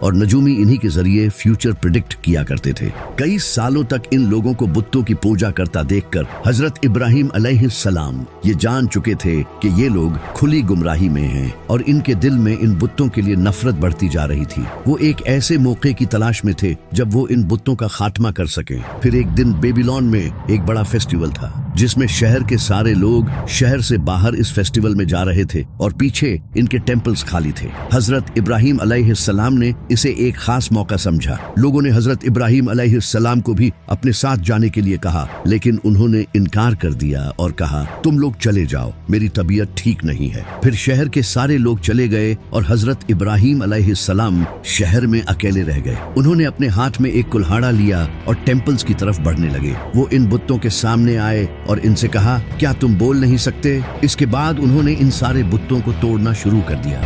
और नजूमी इन्हीं के जरिए फ्यूचर प्रिडिक्ट किया करते थे। कई सालों तक इन लोगों को बुतों की पूजा करता देखकर हजरत इब्राहिम अलैहिस्सलाम ये जान चुके थे कि ये लोग खुली गुमराही में हैं और इनके दिल में इन बुतों के लिए नफरत बढ़ती जा रही थी। वो एक ऐसे मौके की तलाश में थे जब वो इन बुतों का खात्मा कर सकें। फिर एक दिन बेबीलोन में एक बड़ा फेस्टिवल था जिसमें शहर के सारे लोग शहर से बाहर इस फेस्टिवल में जा रहे थे और पीछे इनके टेम्पल्स खाली थे। हजरत इब्राहिम अलैहिस्सलाम ने इसे एक खास मौका समझा। लोगों ने हजरत इब्राहिम अलैहिस्सलाम को भी अपने साथ जाने के लिए कहा, लेकिन उन्होंने इनकार कर दिया और कहा, तुम लोग चले जाओ, मेरी तबीयत ठीक नहीं है। फिर शहर के सारे लोग चले गए और हजरत इब्राहिम अलैहिस्सलाम शहर में अकेले रह गए। उन्होंने अपने हाथ में एक कुल्हाड़ा लिया और टेम्पल्स की तरफ बढ़ने लगे। वो इन बुतों के सामने आए और इनसे कहा, क्या तुम बोल नहीं सकते? इसके बाद उन्होंने इन सारे बुतों को तोड़ना शुरू कर दिया।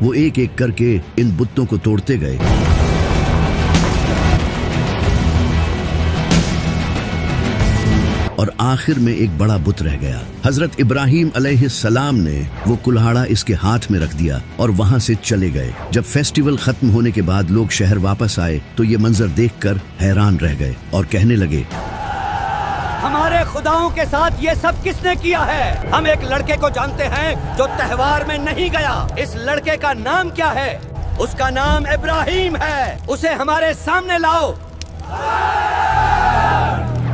वो एक एक करके इन बुतों को तोड़ते गए और आखिर में एक बड़ा बुत रह गया। हजरत इब्राहिम अलैहिस्सलाम ने वो कुल्हाड़ा इसके हाथ में रख दिया और वहां से चले गए। जब फेस्टिवल खत्म होने के बाद लोग शहर वापस आए तो ये मंजर देखकर हैरान रह गए और कहने लगे, हमारे खुदाओं के साथ ये सब किसने किया है? हम एक लड़के को जानते हैं जो त्योहार में नहीं गया। इस लड़के का नाम क्या है? उसका नाम इब्राहिम है। उसे हमारे सामने लाओ।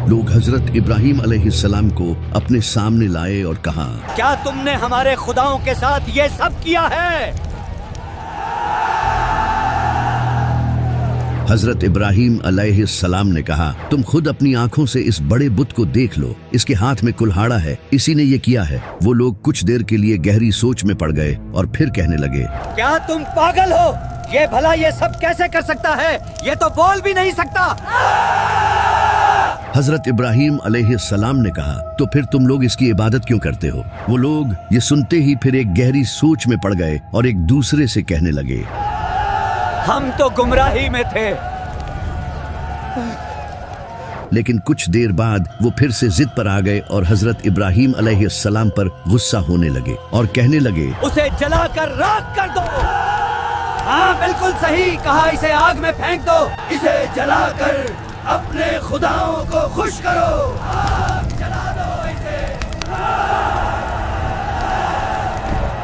लोग हजरत इब्राहिम अलैहिस्सलाम को अपने सामने लाए और कहा, क्या तुमने हमारे खुदाओं के साथ ये सब किया है? हजरत इब्राहिम अलैहिस्सलाम ने कहा, तुम खुद अपनी आंखों से इस बड़े बुत को देख लो, इसके हाथ में कुल्हाड़ा है, इसी ने ये किया है। वो लोग कुछ देर के लिए गहरी सोच में पड़ गए और फिर कहने लगे, क्या तुम पागल हो? ये भला ये सब कैसे कर सकता है? ये तो बोल भी नहीं सकता। हजरत इब्राहिम अलैहिस्सलाम ने कहा, तो फिर तुम लोग इसकी इबादत क्यों करते हो? वो लोग ये सुनते ही फिर एक गहरी सोच में पड़ गए और एक दूसरे से कहने लगे, हम तो गुमराही में थे। लेकिन कुछ देर बाद वो फिर से जिद पर आ गए और हजरत इब्राहिम अलैहिस्सलाम पर गुस्सा होने लगे और कहने लगे, उसे जलाकर राख कर दो। हाँ, बिल्कुल सही कहा, इसे आग में फेंक दो। इसे जलाकर अपने खुदाओं को खुश करो।